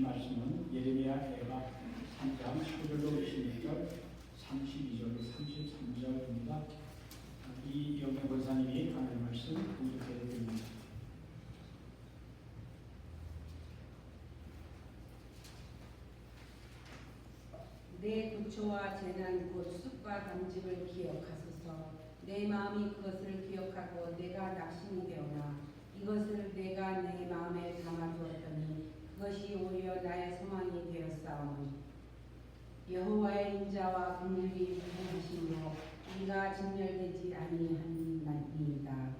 말씀은 예레미야가 3장 19절로 26절, 32절로 33절입니다. 이영애 권사님이 하나님 말씀 공독해 드립니다. 내 구초와 재난 곧 쑥과 담즙을 기억하소서. 내 마음이 그것을 기억하고 내가 낙심이 되오나 이것을 내가 내 마음에 담아두었더니 그것이 오히려 나의 소망이 되었사오니 여호와의 인자와 긍휼이 무궁하심으로 우리가 진멸되지 아니하니이다.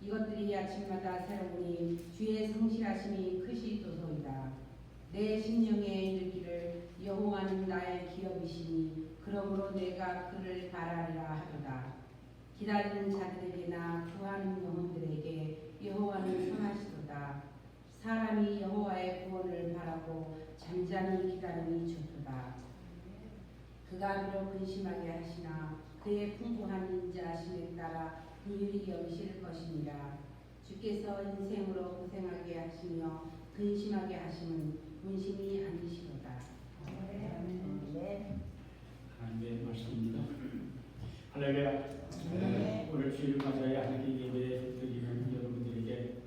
이것들이 아침마다 새로우니 주의 성실하심이 크시도소이다. 내 심령에 이르기를 여호와는 나의 기업이시니 그러므로 내가 그를 바라리라 하도다. 기다리는 자들에게나 구하는 영혼들에게 여호와는 선하시도다. 사람이 여호와의 구원을 바라고 잠잠히 기다림이 좋도다. 그가 비록 근심하게 하시나 그의 풍부한 인자하심에 따라 긍휼히 여기실 것이니라. 주께서 인생으로 고생하게 하시며 근심하게 하심은 본심이 아니시로다. 하나님의 말씀입니다. 할렐루야. 오늘 주일 맞이하여 하나님께 예배 드리는 여러분들에게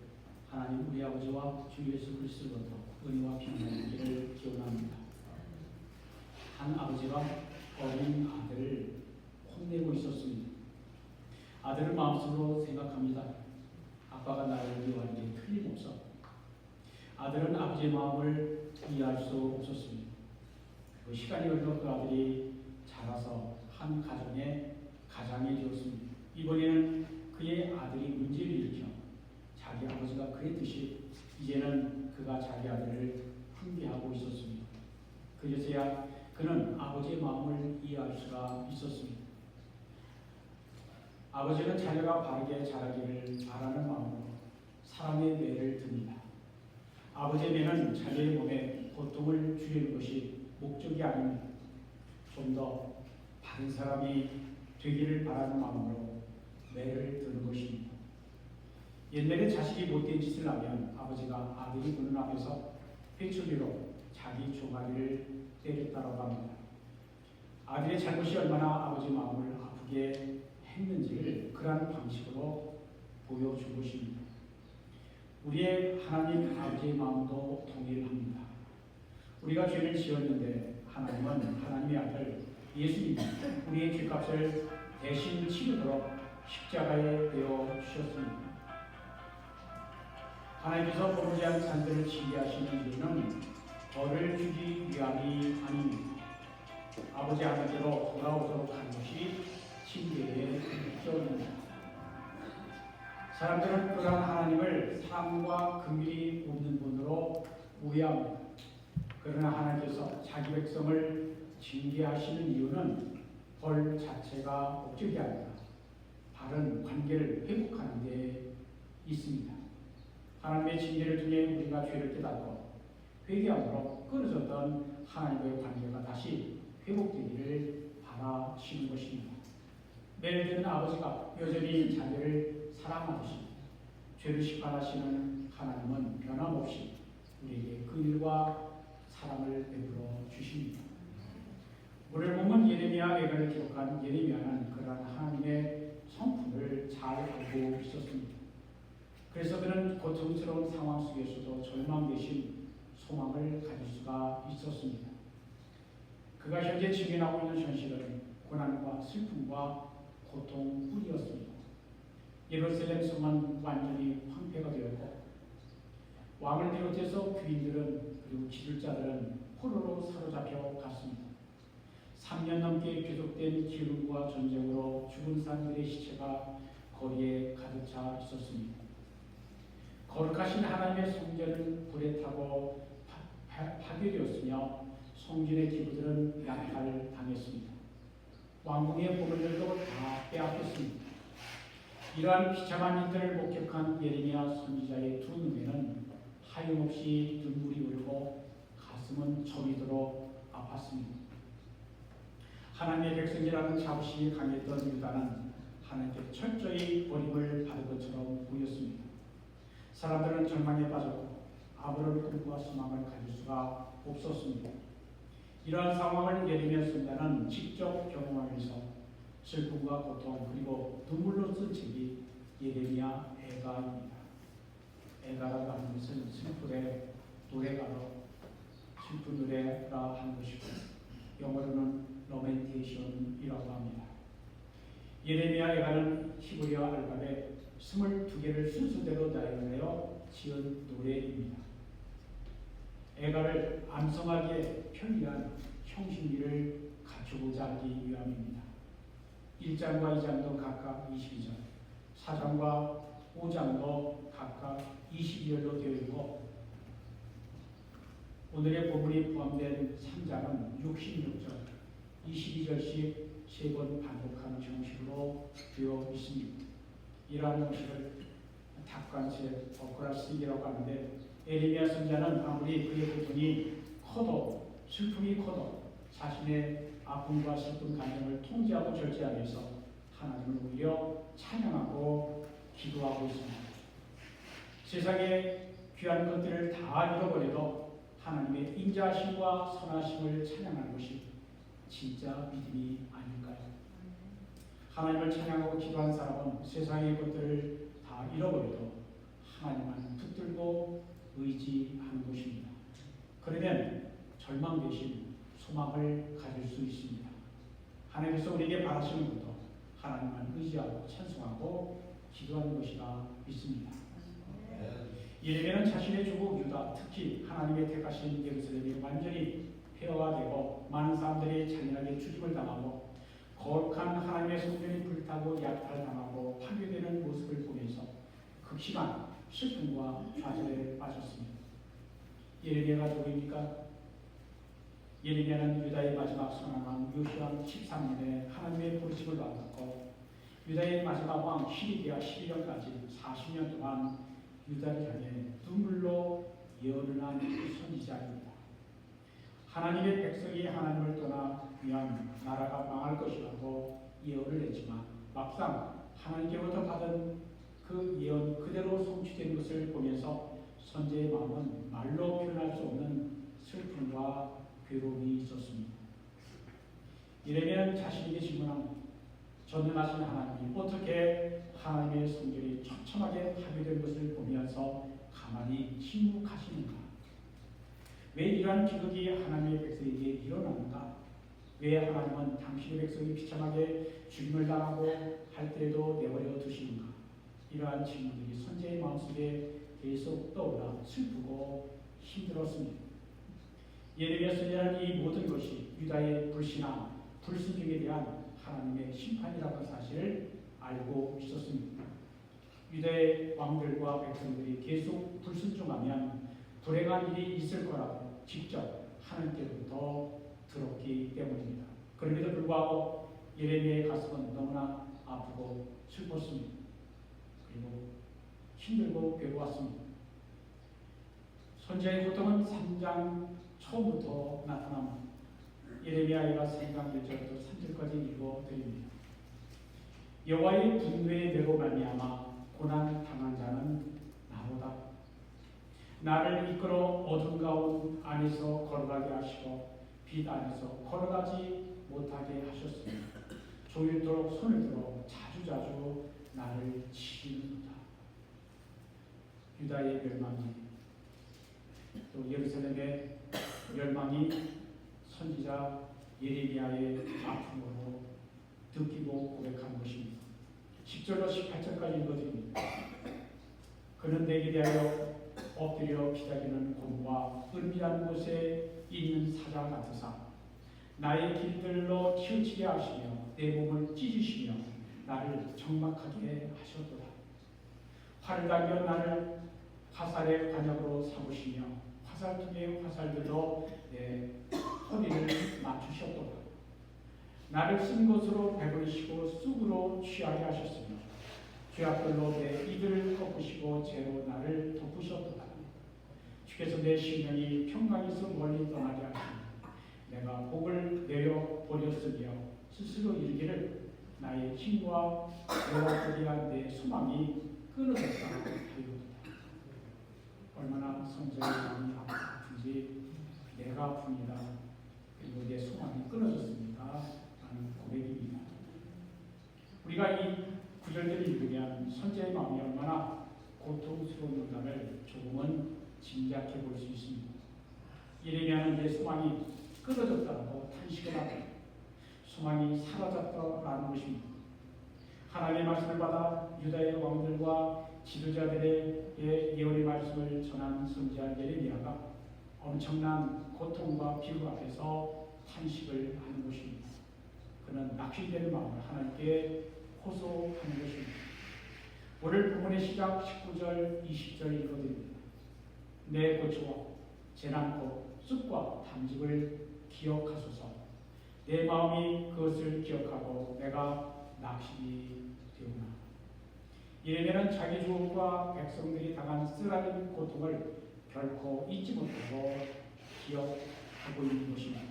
하나님 우리 아버지와 주 예수 그리스도로부터 은혜와 평안을 있기를 기원합니다. 한 아버지가 어린 아들을 혼내고 있었습니다. 아들은 마음속으로 생각합니다. 아빠가 나를 미워하는 게 틀림없어. 아들은 아버지의 마음을 이해할 수 없었습니다. 그리고 시간이 흘러 그 아들이 자라서 한 가장이 되었습니다. 이번에는 그의 아들이 문제를 일으켜 자기 아버지가 그랬듯이 이제는 그가 자기 아들을 훈계하고 있었습니다. 그제서야 그는 아버지의 마음을 이해할 수가 있었습니다. 아버지는 자녀가 바르게 자라기를 바라는 마음으로 사람의 매를 듭니다. 아버지의 매는 자녀의 몸에 고통을 주려는 것이 목적이 아닙니다. 좀 더 바른 사람이 되기를 바라는 마음으로 매를 드는 것입니다. 옛날에 자식이 못된 짓을 하면 아버지가 아들이 보는 앞에서 회초리로 자기 종아리를 때렸다고 합니다. 아들의 잘못이 얼마나 아버지 마음을 아프게 했는지를 그러한 방식으로 보여준 것입니다. 우리의 하나님 아버지의 마음도 동일합니다. 우리가 죄를 지었는데 하나님은 하나님의 아들 예수님이 우리의 죄값을 대신 치르도록 십자가에 되어 주셨습니다. 하나님께서 범죄한 자들을 징계하시는 이유는 벌을 주기 위함이 아닙니다. 아버지 하나님께로 돌아오도록 하는 것이 징계의 목적입니다. 사람들은 그러한 하나님을 사랑과 긍휼이 없는 분으로 오해합니다. 그러나 하나님께서 자기 백성을 징계하시는 이유는 벌 자체가 목적이 아니라 바른 관계를 회복하는 데 있습니다. 하나님의 징계를 통해 우리가 죄를 깨닫고 회개함으로 끊어졌던 하나님과의 관계가 다시 회복되기를 바라시는 것입니다. 매를 드는 아버지가 여전히 자녀를 사랑하듯이 죄를 심판하시는 하나님은 변함없이 우리에게 긍휼과 사랑을 베풀어 주십니다. 오늘 본문 예레미야 예언을 기록한 예레미야는 그러한 하나님의 성품을 잘 알고 있었습니다. 그래서 그는 고통스러운 상황 속에서도 절망 대신 소망을 가질 수가 있었습니다. 그가 현재 직면하고 있는 현실은 고난과 슬픔과 고통뿐이었습니다. 예루살렘 성은 완전히 황폐가 되었고 왕을 비롯해서 귀인들은 그리고 지도자들은 포로로 사로잡혀 갔습니다. 3년 넘게 계속된 기근과 전쟁으로 죽은 사람들의 시체가 거리에 가득 차 있었습니다. 거룩하신 하나님의 성전은 불에 타고 파괴되었으며 성전의 기구들은 약탈당했습니다. 왕궁의 보물들도 다 빼앗겼습니다. 이러한 비참한 일들을 목격한 예레미야 선지자의 두 눈에는 하염없이 눈물이 흐르고 가슴은 저리도록 아팠습니다. 하나님의 백성이라는 자부심이 강했던 유다는 하나님께 철저히 버림을 받은 것처럼 보였습니다. 사람들은 절망에 빠졌고 아무런 꿈과 소망을 가질 수가 없었습니다. 이러한 상황을 예레미야 선지자는 직접 경험하면서 슬픔과 고통 그리고 눈물로 쓴 책이 예레미야 애가입니다. 애가라고 하는 것은 슬픔의 노래가로 슬픈 노래라 하는 것이고 영어로는 러멘테이션이라고 합니다. 예레미야 애가는 히브리어 알파벳 22개를 순서대로 나열하여 지은 노래입니다. 애가를 암송하기에 편리한 형식미를 갖추고자 하기 위함입니다. 1장과 2장도 각각 22절, 4장과 5장도 각각 22절로 되어 있고 오늘의 본문이 포함된 3장은 66절, 22절씩 3번 반복하는 형식으로 되어 있습니다. 이러한 형식을 탁관체 버크라스이라고 하는데 예레미야 선지자는 아무리 그의 고통이 커도 슬픔이 커도 자신의 아픔과 슬픈 감정을 통제하고 절제하면서 하나님을 오히려 찬양하고 기도하고 있습니다. 세상의 귀한 것들을 다 잃어버려도 하나님의 인자하심과 선하심을 찬양하는 것이 진짜 믿음이 아닐까요? 하나님을 찬양하고 기도한 사람은 세상의 것들을 다 잃어버려도 하나님만 붙들고 의지하는 것입니다. 그러면 절망 대신 소망을 가질 수 있습니다. 하나님께서 우리에게 바라시는 것도 하나님만 의지하고 찬송하고 기도하는 것이라 믿습니다. 예레미야는 자신의 조국 유다, 특히 하나님의 택하신 예루살렘이 완전히 폐허화되고 많은 사람들이 잔인하게 죽임을 당하고 거룩한 하나님의 성전이 불타고 약탈당하고 파괴되는 모습을 보면서 극심한 슬픔과 좌절에 빠졌습니다. 예레미야가 누구입니까? 예레미야는 유다의 마지막 선왕 요시야 13년에 하나님의 부르심을 받았고 유다의 마지막 왕 시리기야 12년까지 40년 동안 유다를 향해 눈물로 예언을 한 선지자입니다. 하나님의 백성이 하나님을 떠나면 나라가 망할 것이라고 예언을 했지만 막상 하나님께로부터 받은 그 예언 그대로 성취된 것을 보면서 선지자의 마음은 말로 표현할 수 없는 슬픔과 괴로움이 있었습니다. 예레미야는 자신에게 질문합니다. 전능하신 하나님이 어떻게 하나님의 성전이 처참하게 파괴된 것을 보면서 가만히 침묵하시는가? 왜 이러한 비극이 하나님의 백성에게 일어나는가? 왜 하나님은 당신의 백성이 비참하게 죽임을 당하고 할 때에도 내버려 두시는가? 이러한 질문들이 선지자의 마음속에 계속 떠올라 슬프고 힘들었습니다. 예레미야 선지자는 이 모든 것이 유다의 불신앙, 불순종에 대한 하나님의 심판이라는 사실을 알고 있었습니다. 유다의 왕들과 백성들이 계속 불순종하면 불행한 일이 있을 거라고 직접 하나님께로부터 들었기 때문입니다. 그럼에도 불구하고 예레미야의 가슴은 너무나 아프고 슬펐습니다. 그리고 힘들고 괴로웠습니다. 선지자의 고통은 3장 처음부터 나타납니다. 예레미야가 3장 1절부터 3절까지 읽어드립니다. 여호와의 분노의 내로 말미암아 고난 당한 자는 나로다. 나를 이끌어 어둠 가운 안에서 걸어가게 하시고 빛 안에서 걸어가지 못하게 하셨습니다. 조일도록 손을 들어 자주자주 나를 치는도다. 유다의 멸망이 또 예루살렘의 멸망이 선지자 예레미야의 아픔으로 느끼고 고백한 것입니다. 10절로 18절까지 읽어드립니다. 그는 내게 대하여 엎드려 기다리는 곰과 은밀한 곳에 있는 사자 같으사 나의 길들로 치우치게 하시며 내 몸을 찢으시며 나를 적막하게 하셨도다. 활을 당겨 나를 화살의 관역으로 삼으시며 화살통의 화살들로 내 허리를 맞추셨도다. 나를 쓴 곳으로 배부르시고 쑥으로 취하게 하셨으며 죄악들로 내 이들을 꺾으시고 죄로 나를 덮으셨도다. 주께서 내 심령이 평강에서 멀리 떠나게 하시며 내가 복을 내려 버렸으며 스스로 이르기를 나의 힘과 여호와께야 내 소망이 끊어졌다 하리로다. 얼마나 선자의 마음이 아픈지 내가 아픕니다. 그리고 내 소망이 끊어졌습니다. 라는 고백입니다. 우리가 이 구절들을 읽으면 선자의 마음이 얼마나 고통스러웠는가를 조금은 짐작해 볼 수 있습니다. 이래면 내 소망이 끊어졌다고 탄식을 하고 소망이 사라졌다라는 것입니다. 하나님의 말씀을 받아 유다의 왕들과 지도자들의 예언의 말씀을 전한 선지자 예레미야가 엄청난 고통과 비극 앞에서 탄식을 하는 것입니다. 그는 납치되는 마음을 하나님께 호소하는 것입니다. 오늘 본문의 시작 19절, 20절 읽어드립니다. 내 고초와 재난 곧 쑥과 담즙을 기억하소서. 내 마음이 그것을 기억하고 내가 낙심이 되구나. 이레미야는 자기 주국과 백성들이 당한 쓰라린 고통을 결코 잊지 못하고 기억하고 있는 것입니다.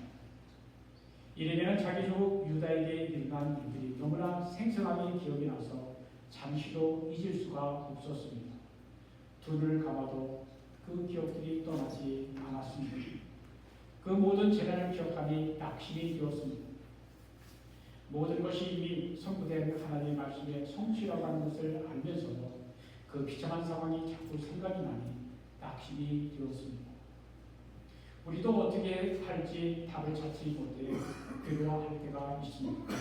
이레미야는 자기 주국 유다에게 일어난 일들이 너무나 생생하게 기억이 나서 잠시도 잊을 수가 없었습니다. 두 눈을 감아도 그 기억들이 떠나지 않았습니다. 그 모든 재난을 기억하니 낙심이 되었습니다. 모든 것이 이미 선포된 하나님의 말씀에 성취라고 하는 것을 알면서도 그 비참한 상황이 자꾸 생각이 나니 낙심이 되었습니다. 우리도 어떻게 할지 답을 찾지 못해 괴로워할 때가 있습니다.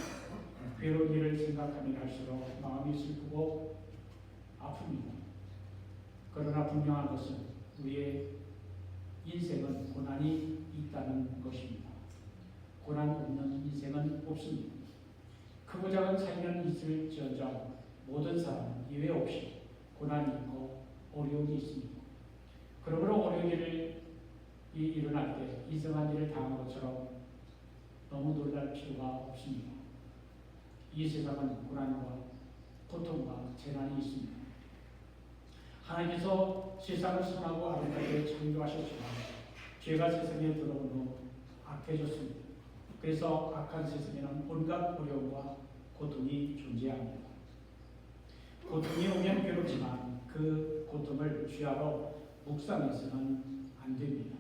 괴로운 일을 생각하면 할수록 마음이 슬프고 아픕니다. 그러나 분명한 것은 우리의 인생은 고난이 있다는 것입니다. 고난 없는 인생은 없습니다. 크고 작은 차이는 있을지언정 모든 사람은 예외 없이 고난이 있고 어려움이 있습니다. 그러므로 어려운 일이 일어날 때 이상한 일을 당한 것처럼 너무 놀랄 필요가 없습니다. 이 세상은 고난과 고통과 재난이 있습니다. 하나님께서 세상을 선하고 아름답게 창조하셨지만 죄가 세상에 들어온 후 악해졌습니다. 그래서 악한 세상에는 온갖 어려움과 고통이 존재합니다. 고통이 오면 괴롭지만 그 고통을 취하러 묵상해서는 안 됩니다.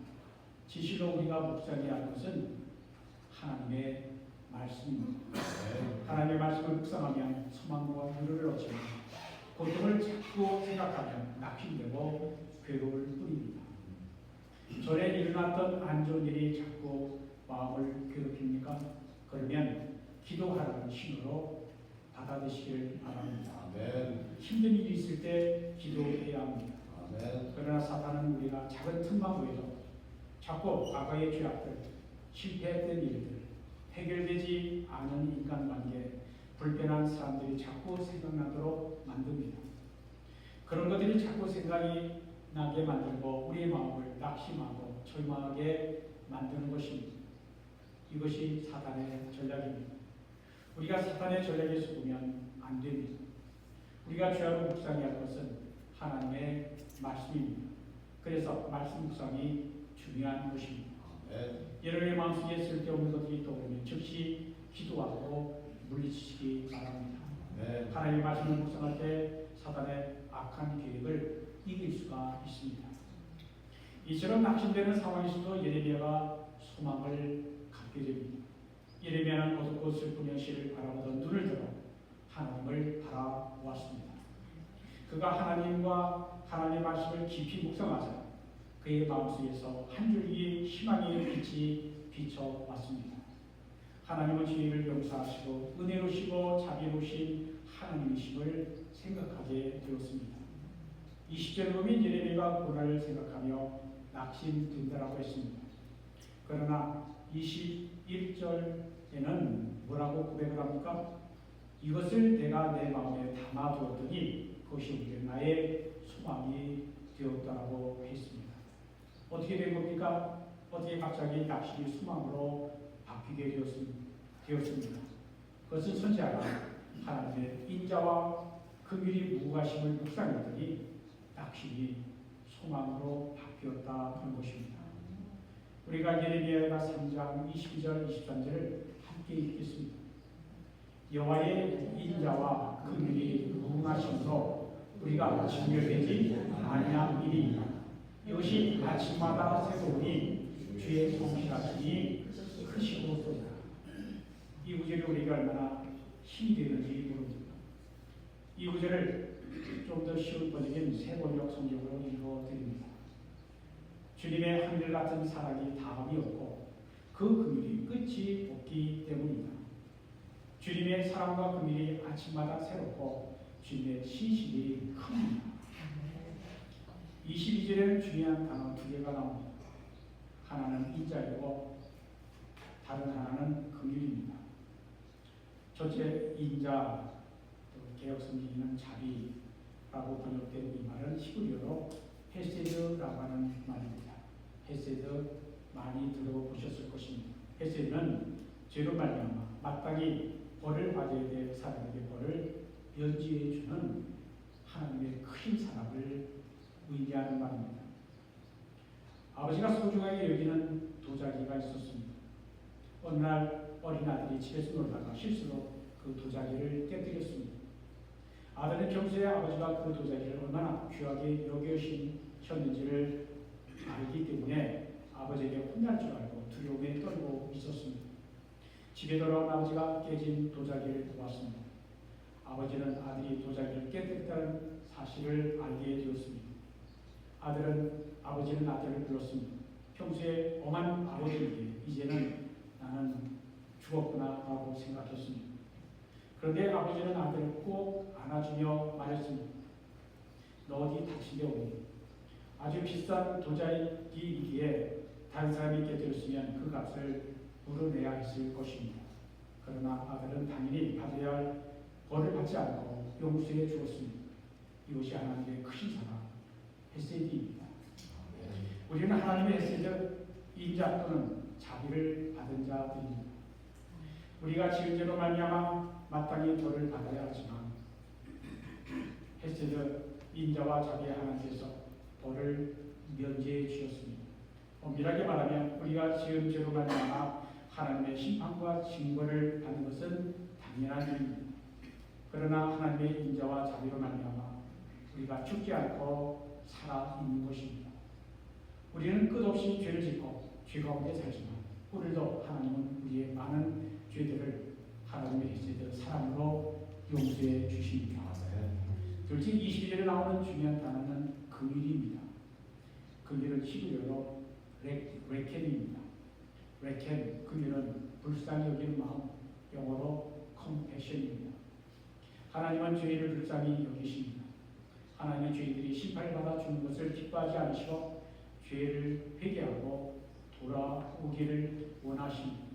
진실로 우리가 묵상해야 할 것은 하나님의 말씀입니다. 하나님의 말씀을 묵상하면 소망과 위로를 얻지만 고통을 자꾸 생각하면 낙심되고 괴로울 뿐입니다. 전에 일어났던 안 좋은 일이 자꾸 마음을 괴롭힙니까? 그러면 기도하라는 신호로 받아들이시길 바랍니다. 아멘. 힘든 일이 있을 때 기도해야 합니다. 아멘. 그러나 사탄은 우리가 작은 틈만 보여도 자꾸 과거의 죄악들, 실패했던 일들, 해결되지 않은 인간관계, 불편한 사람들이 자꾸 생각나도록 만듭니다. 그런 것들이 자꾸 생각이 나게 만들고 우리의 마음을 낙심하고 절망하게 만드는 것입니다. 이것이 사탄의 전략입니다. 우리가 사탄의 전략에 속으면 안 됩니다. 우리가 주야로 묵상해야 할 것은 하나님의 말씀입니다. 그래서 말씀 묵상이 중요한 것입니다. 여러분의 마음속에 쓸데없는 것들이 떠오르면 즉시 기도하고 물리치시기 바랍니다. 하나님의 말씀을 묵상할 때 사탄의 악한 계획을 이길 수가 있습니다. 이처럼 낙심되는 상황에서도 예레미야가 소망을 갖게 됩니다. 예레미야는 어둡고 슬픈 현실을 바라보던 눈을 들어 하나님을 바라보았습니다. 그가 하나님과 하나님의 말씀을 깊이 묵상하자 그의 마음속에서 한 줄기 희망의 빛이 비춰왔습니다. 하나님은 죄를 용서하시고 은혜로우시고 자비로우신 하나님이심을 생각하게 되었습니다. 20절에 보면 예레미야가 고난을 생각하며 낙심된다라고 했습니다. 그러나 21절에는 뭐라고 고백을 합니까? 이것을 내가 내 마음에 담아두었더니 그것이 나의 소망이 되었다라고 했습니다. 어떻게 된 겁니까? 어떻게 갑자기 낙심이 소망으로 바뀌게 되었습니다. 그것은 선지자가 하나님의 인자와 긍휼이 무궁하심을 묵상했더니 낙심이 소망으로 바뀌었다 하는 것입니다. 우리가 예레미야 3장 22절 23절을 함께 읽겠습니다. 여호와의 인자와 긍휼이 무궁하심으로 우리가 진멸되지 아니함이니이다. 이것이 아침마다 새로우니 주의 성실하시니 크시고소이다. 이 구절이 우리에게 얼마나 힘이 되는지 모릅니다. 이 구절을 좀 더 쉬운 번역인 새번역 성경으로 읽어드립니다. 주님의 한결같은 사랑이 다음이 없고 그 긍휼이 끝이 없기 때문이다. 주님의 사랑과 긍휼이 아침마다 새롭고 주님의 신실이 큽니다. 22절에는 중요한 단어 두 개가 나옵니다. 하나는 인자이고 다른 하나는 긍휼입니다. 첫째 인자, 또 개혁성경에는 자비라고 번역된 이 말은 히브리어로 헤세드라고 하는 말입니다. 헤세드 많이 들어보셨을 것입니다. 헤세드는 죄로 말미암아 마땅히 벌을 받아야 될 사람에게 벌을 면지해 주는 하나님의 큰 사랑을 의미하는 말입니다. 아버지가 소중하게 여기는 도자기가 있었습니다. 어느 날 어린 아들이 집에서 놀다가 실수로 그 도자기를 깨뜨렸습니다. 아들은 평소에 아버지가 그 도자기를 얼마나 귀하게 여겨주셨는지를 알기 때문에 아버지에게 혼날 줄 알고 두려움에 떨고 있었습니다. 집에 돌아온 아버지가 깨진 도자기를 보았습니다. 아버지는 아들이 도자기를 깨뜨렸다는 사실을 알게 되었습니다. 아버지는 아들을 불렀습니다. 평소에 엄한 아버지에게 이제는 나는 죽었구나 라고 생각했습니다. 그런데 아버지는 아들을 꼭 안아주며 말했습니다. 너 어디 다친 데 오니? 아주 비싼 도자기이기에 다른 사람이 깨뜨렸으면 그 값을 물어내야 했을 것입니다. 그러나 아들은 당연히 받아야 할 벌을 받지 않고 용서해 주었습니다. 이것이 하나님의 크신 사랑, 헤세드입니다. 우리는 하나님의 헤세드, 인자 또는 자비를 받은 자들입니다. 우리가 지은 죄로 말미암아 마땅히 벌을 받아야 하지만 헤세드, 인자와 자비의 하나님께서 벌을 면제해 주셨습니다. 엄밀하게 말하면 우리가 지은 죄로 말미암아 하나님의 심판과 징벌을 받는 것은 당연한 일입니다. 그러나 하나님의 인자와 자비로 말미암아 우리가 죽지 않고 살아 있는 것입니다. 우리는 끝없이 죄를 짓고 죄 가운데 살지만 오늘도 하나님은 우리의 많은 죄들을 하나님의 헤세드 사랑으로 용서해 주십니다. 둘째 22절에 나오는 중요한 단어는 긍휼입니다. 긍휼은 히브리어로 레켄입니다. 레켄, 긍휼은 불쌍히 여기는 마음, 영어로 compassion입니다. 하나님은 죄인을 불쌍히 여기십니다. 하나님의 죄인들이 심판받아 죽는 것을 기뻐하지 않으시고 죄를 회개하고 돌아오기를 원하십니다.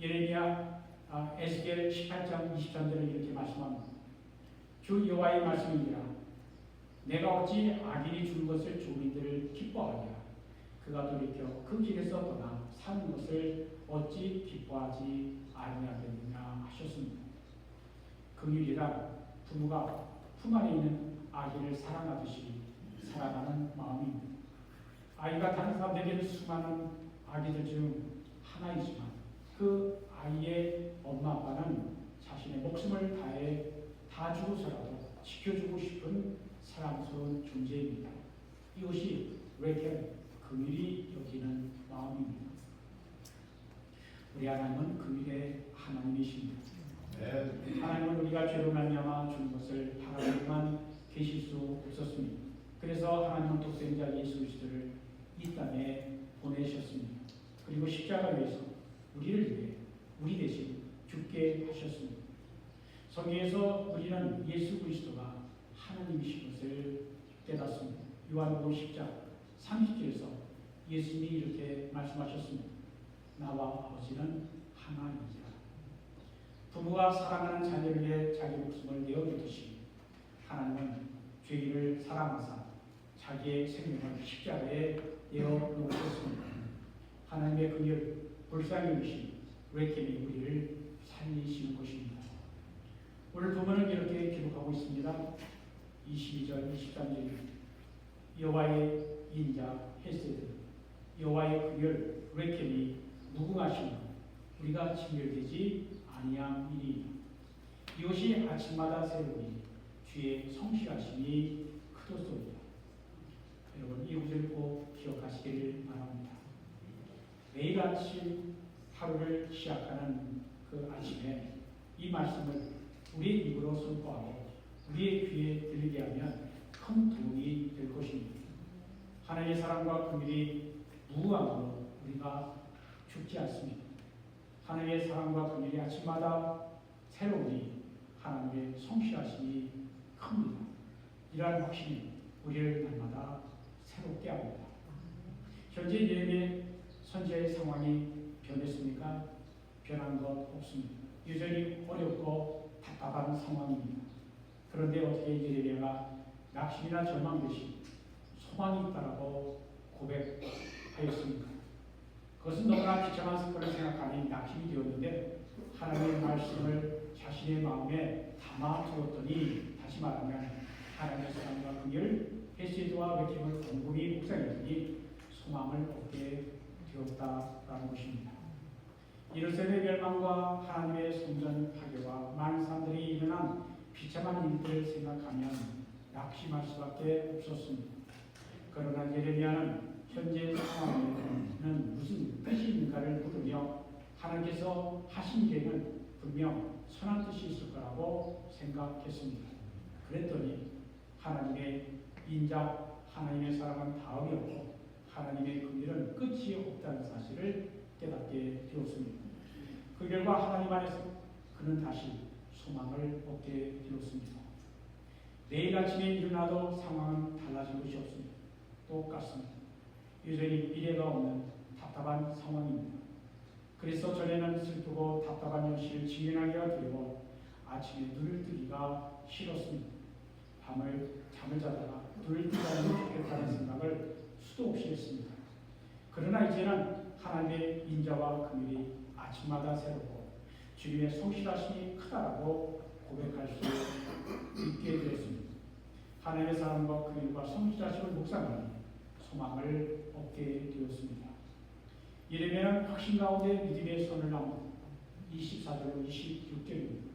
예레미야 에스겔 18장 23절에 이렇게 말씀합니다. 주 여호와의 말씀이니라. 내가 어찌 악인이 죽는 것을 주민들을 기뻐하랴. 그가 돌이켜 그 길에서 떠나 사는 것을 어찌 기뻐하지 아니하겠느냐 하셨습니다. 긍휼이란 부모가 품 안에 있는 아기를 사랑하듯이 사랑하는 마음입니다. 아이가 다른 사람들에게 수많은 아기들 중 하나이지만 그 아이의 엄마 아빠는 자신의 목숨을 다해 다 주고서라도 지켜주고 싶은 사랑스러운 존재입니다. 이것이 레켄, 긍휼히 여기는 마음입니다. 우리 하나님은 긍휼의 하나님이십니다. 하나님은 우리가 죄로 말미암아 죽은 것을 바라보고만 계실 수 없었습니다. 그래서 하나님은 독생자 예수 그리스도를 이 땅에 보내셨습니다. 그리고 십자가에서 우리를 위해 우리 대신 죽게 하셨습니다. 성경에서 우리는 예수 그리스도가 하나님이신 것을 깨닫습니다. 요한복음 10장 30절에서 예수님이 이렇게 말씀하셨습니다. 나와 아버지는 하나이니라. 부모가 사랑하는 자녀를 위해 자기 목숨을 내어주듯이 하나님은 죄인을 사랑하사 자기의 생명을 십자가에 내어놓으셨습니다. 하나님의 긍휼, 불쌍히 여기신 레켄이 우리를 살리시는 것입니다. 오늘 본문은 이렇게 기록하고 있습니다. 22절, 23절 여호와의 인자 헤세드, 여호와의 긍휼 레켄이 무궁하시며 우리가 진멸되지 아니함이니 이것이 아침마다 새로우니 주의 성실하심이 크도소이다. 여러분 이 구절 꼭 기억하시기를 바랍니다. 매일 아침 하루를 시작하는 그 아침에 이 말씀을 우리의 입으로 선포하고 우리의 귀에 들리게 하면 큰 도움이 될 것입니다. 하나님의 사랑과 긍휼이 무한으로 우리가 죽지 않습니다. 하나님의 사랑과 긍휼이 아침마다 새로우니 하나님의 성실하심이 큽니다. 이러한 확신이 우리를 날마다 새롭게 합니다. 현재 예레미야 선지자의 상황이 변했습니까? 변한 것 없습니다. 여전히 어렵고 답답한 상황입니다. 그런데 어떻게 예레미야가 낙심이나 절망 대신 소망이 있다라고 고백하였습니까? 그것은 너무나 비참한 사건을 생각하니 낙심이 되었는데 하나님의 말씀을 자신의 마음에 담아두었더니 다시 말하면 하나님의 사랑과 긍휼, 헤세드와 베낌을 곰곰이 묵상했더니 소망을 얻게 되었다라는 것입니다. 예루살렘의 멸망과 하나님의 성전 파괴와 많은 사람들이 일어난 비참한 일들을 생각하면 낙심할 수밖에 없었습니다. 그러나 예레미야는 현재 상황에는 무슨 뜻이 있는가를 물으며 하나님께서 하신 일에는 분명 선한 뜻이 있을 거라고 생각했습니다. 그랬더니 하나님의 인자, 하나님의 사랑은 다음이 없고 하나님의 긍휼은 끝이 없다는 사실을 깨닫게 되었습니다. 그 결과 하나님 안에서 그는 다시 소망을 얻게 되었습니다. 내일 아침에 일어나도 상황은 달라진 것이 없습니다. 똑같습니다. 여전히 미래가 없는 답답한 상황입니다. 그래서 전에는 슬프고 답답한 현실을 직면하기가 두려워 아침에 눈을 뜨기가 싫었습니다. 밤을 잠을 자다가 눈을 뜨자면 좋겠다는 생각을 수도 없이 했습니다. 그러나 이제는 하나님의 인자와 긍휼이 아침마다 새롭고 주님의 성실하심이 크다라고 고백할 수 있게 되었습니다. 하나님의 사랑과 긍휼과 성실하심을 묵상하니 소망을 얻게 되었습니다. 예레미야는 확신 가운데 믿음의 선을 남고 24절로 26절입니다.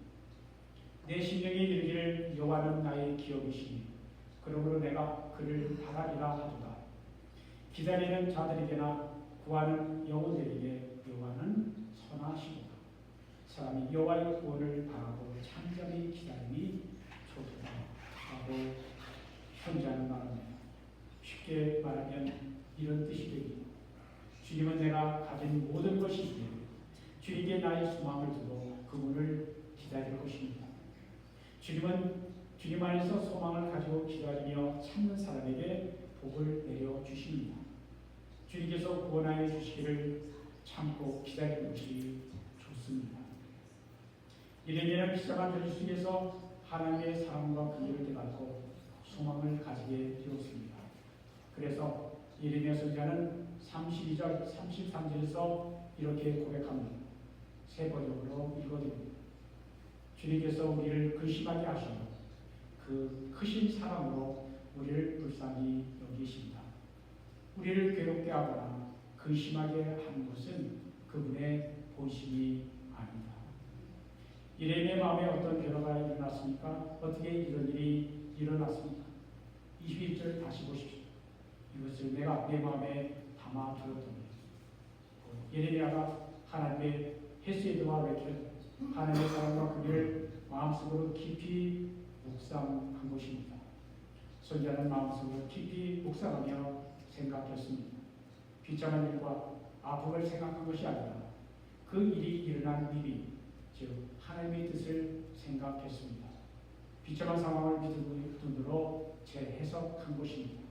내 심령이 이르기를 여호와는 나의 기업이시니 그러므로 내가 그를 바라리라 하도다. 기다리는 자들에게나 구하는 영혼들에게 여호와는 선하시도다. 사람이 여호와의 구원을 바라고 잠잠히 기다림이 좋도다 하고 현자는 말합니다. 쉽게 말하면 이런 뜻이 됩니다. 주님은 내가 가진 모든 것이기에 주님께 나의 소망을 두고 그분을 기다릴 것입니다. 주님은 주님 안에서 소망을 가지고 기다리며 참는 사람에게 복을 내려 주십니다. 주님께서 구원하여 주시기를 참고 기다리는 것이 좋습니다. 예레미야는 비참한 현실 속에서 하나님의 사랑과 긍휼을 깨닫고 소망을 가지게 되었습니다. 그래서 예레미야 선지자는 32절, 33절에서 이렇게 고백합니다. 세 번역으로 읽어드립니다. 주님께서 우리를 근심하게 하시고 그 크신 사랑으로 우리를 불쌍히 여기십니다. 우리를 괴롭게 하거나 근심하게 하는 것은 그분의 본심이 아닙니다. 예레미야의 마음에 어떤 변화가 일어났습니까? 어떻게 이런 일이 일어났습니까? 21절 다시 보십시오. 이것을 내가 내 마음에 담아두었더니 예레미야가 하나님의 헤세드와 베kem, 하나님의 사랑과 긍휼을 마음속으로 깊이 묵상한 것입니다. 선지자는 마음속으로 깊이 묵상하며 생각했습니다. 비참한 일과 아픔을 생각한 것이 아니라 그 일이 일어난 일이 즉 하나님의 뜻을 생각했습니다. 비참한 상황을 믿음의 눈으로 재해석한 것입니다.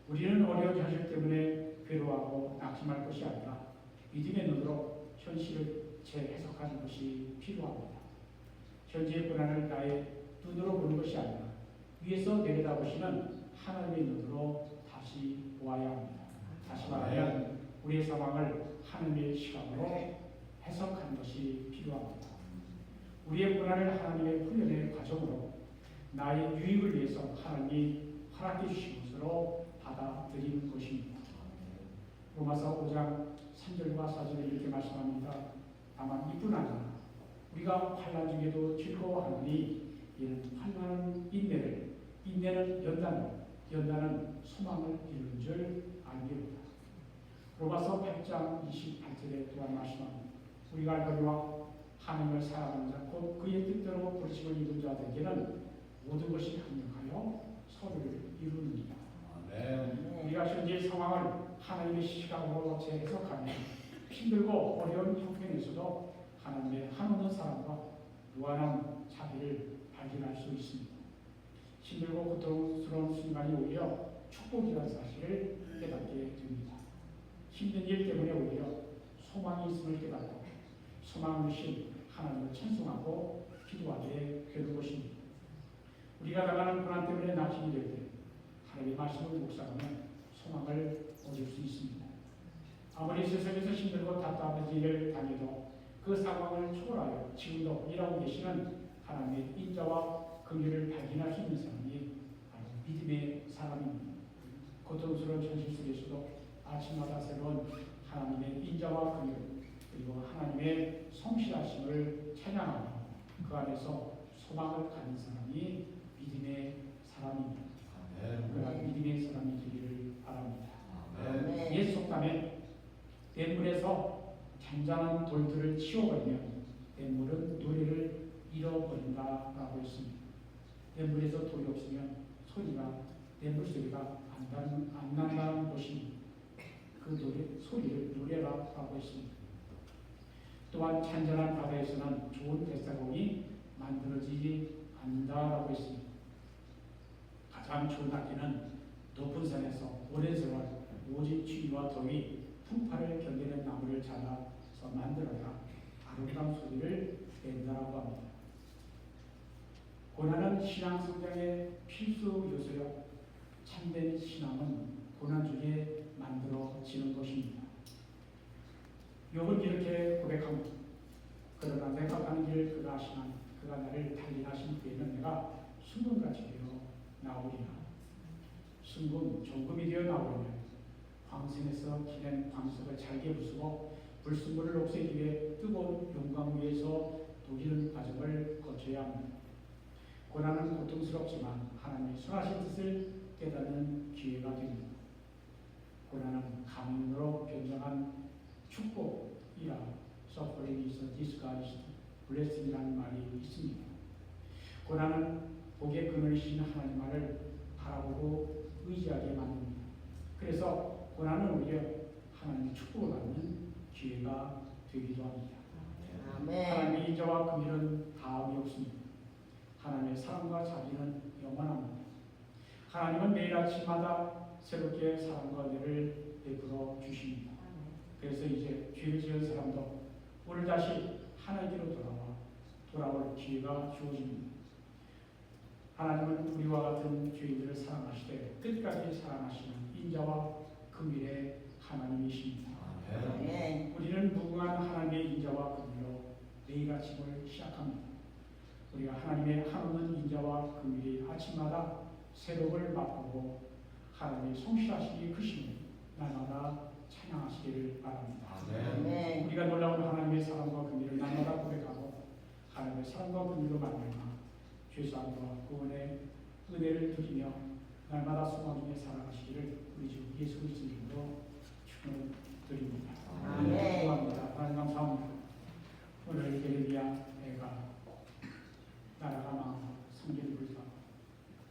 우리는 어려운 현실 때문에 괴로워하고 낙심할 것이 아니라 믿음의 눈으로 현실을 재해석하는 것이 필요합니다. 현재의 고난을 나의 눈으로 보는 것이 아니라 위에서 내려다보시는 하나님의 눈으로 다시 보아야 합니다. 다시 말하면 우리의 상황을 하나님의 시각으로 해석하는 것이 필요합니다. 우리의 고난을 하나님의 훈련의 과정으로 나의 유익을 위해서 하나님이 허락해 주신 것으로 받아들이는 것입니다. 로마서 5장 3절과 4절에 이렇게 말씀합니다. 다만 이뿐 아니라 우리가 환난 중에도 즐거워하노니 이는 환난은 인내를, 인내는 연단을, 연단은 소망을 이루는 줄 알미로다. 로마서 8장 28절에 또한 말씀합니다. 우리가 알거니와 하나님을 사랑하는 자 곧 그의 뜻대로 부르심을 입은 자들에게는 모든 것이 합력하여 서로를 이루느니라. 우리가 현재 상황을 하나님의 시각으로 재해석하면 힘들고 어려운 형편에서도 하나님의 한없는 사랑과 무한한 자비를 발견할 수 있습니다. 힘들고 고통스러운 순간이 오히려 축복이라는 사실을 깨닫게 됩니다. 힘든 일 때문에 오히려 소망이 있음을 깨닫고 소망을 주신 하나님을 찬송하고 기도하게 되는 것입니다. 우리가 당하는 고난 때문에 낙심이 될 때 하나님의 말씀을 묵상하면 소망을 얻을 수 있습니다. 아무리 세상에서 힘들고 답답한 일을 당해도 그 상황을 초월하여 지금도 일하고 계시는 하나님의 인자와 긍휼을 발견할 수 있는 사람이 바로 믿음의 사람입니다. 고통스러운 현실 속에서도 아침마다 새로운 하나님의 인자와 긍휼 그리고 하나님의 성실하심을 찬양하며 그 안에서 소망을 가진 사람이 믿음의 사람입니다. 그러한 믿음의 사람이 되기를 바랍니다. 옛 속담에 냇물에서 잔잔한 돌들을 치워버리면 냇물은 노래를 잃어버린다라고 했습니다. 냇물에서 돌이 없으면 냇물 소리가 안 난다는 것이 그 소리를 노래라고 했습니다. 또한 잔잔한 바다에서는 좋은 뱃사공이 만들어지지 않는다라고 했습니다. 가장 좋은 악기는 높은 산에서 오랜 세월 오직 추위와 더위, 풍파를 견디는 나무를 잘라서 만들어야 아름다운 소리를 낸다라고 합니다. 고난은 신앙 성장의 필수 요소요. 참된 신앙은 고난 중에 만들어지는 것입니다. 욥은 이렇게 고백합니다. 그러나 내가 가는 길 그가 아시나 그가 나를 달리하신 후에는 내가 순금같이 되어 나오리라. 순금, 종금이 되어 나오려면 광선에서 기낸 광석을 잘게 부수고 불순물을 없애기 위해 뜨거운 용광 위에서 녹이는 과정을 거쳐야 합니다. 고난은 고통스럽지만 하나님의 선하신 뜻을 깨닫는 기회가 됩니다. 고난은 감인으로 변장한 축복이라 suffering is a disguised blessing이라는 말이 있습니다. 고난은 복의 근원이신 하나님만을 바라보고 의지하게 만듭니다. 그래서 고난은 오히려 하나님의 축복을 받는 기회가 되기도 합니다. 하나님의 인자와 긍휼은 다음이 없습니다. 하나님의 사랑과 자비는 영원합니다. 하나님은 매일 아침마다 새롭게 사랑과 은혜를 베풀어 주십니다. 그래서 이제 죄를 지은 사람도 오늘 다시 하나님께로 돌아올 기회가 주어집니다. 하나님은 우리와 같은 죄인들을 사랑하시되 끝까지 사랑하시는 인자와 긍휼의 하나님이십니다. 우리는 무궁한 하나님의 인자와 긍휼로 매일 아침을 시작합니다. 우리가 하나님의 한없는 인자와 긍휼이 아침마다 새롭을 맛보고 하나님의 성실하시기 크심을 날마다 찬양하시기를 바랍니다. 우리가 놀라운 하나님의 사랑과 긍휼을 날마다 고백하고 하나님의 사랑과 긍휼로 만나며 죄사함과 구원의 은혜를 누리며 날마다 소망 중에 살아가시기를 우리 주 예수 그리스도 이름으로 축원드립니다. 감사합니다. 하나님 감사합니다. 오늘 예레미야 애가 나라가 망하고 성전이 불타고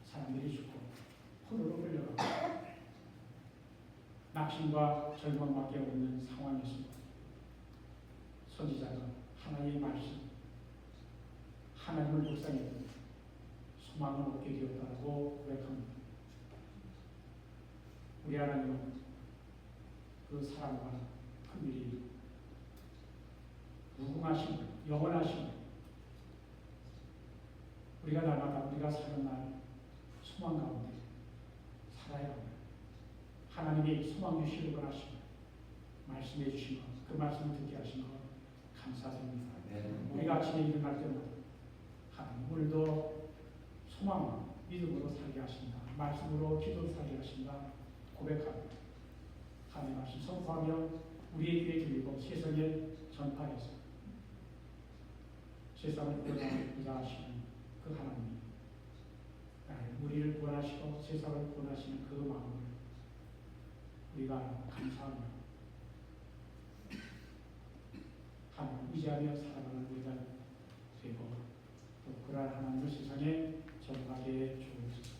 사람들이 죽고 포로로 끌려가고 낙심과 절망밖에 없는 상황이었습니다. 선지자가 하나님의 말씀, 하나님을 묵상했고 소망을 얻게 되었다고 고백합니다. 우리 하나님은 그 사랑과 긍휼이 무궁하심, 영원하심 우리가 날마다 우리가 사는 날 소망 가운데 살아야 합니다. 하나님이 소망 주시길 원하시고 말씀해 주신 것, 그 말씀을 듣게 하신 것 감사드립니다. 우리가 아침에 일어날 때마다 하나님 오늘도 소망, 믿음으로 살게 하신다. 말씀으로 기도로 살게 하신다. 고백합니다. 하나님 말씀 선포하며 우리의 귀에 들리고 세상에 전파해서 세상을 구원하고자 하시는 그 하나님 우리를 구원하시고 세상을 구원하시는 그 마음을 우리가 감사하며 하나님을 의지하며 살아가는 우리가 되고 또 그러한 하나님을 세상에 전하게 주옵소서.